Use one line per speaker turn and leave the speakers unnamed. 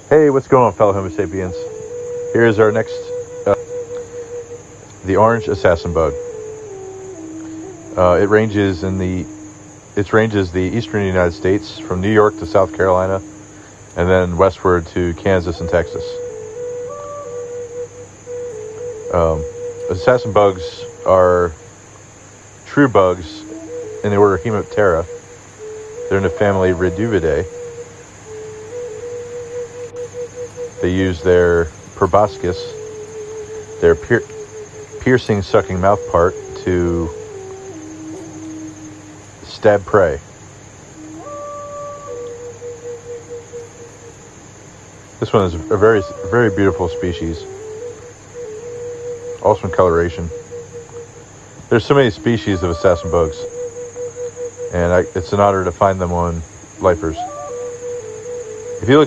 Hey, what's going on, fellow Homo sapiens? Here's our next, the orange assassin bug. It ranges the eastern United States from New York to South Carolina, and then westward to Kansas and Texas. Assassin bugs are true bugs in the order Hemiptera. They're in the family Reduvidae. They use their proboscis, their piercing, sucking mouth part, to stab prey. This one is a very, very beautiful species. Awesome coloration. There's so many species of assassin bugs, and it's an honor to find them on Lifers. If you look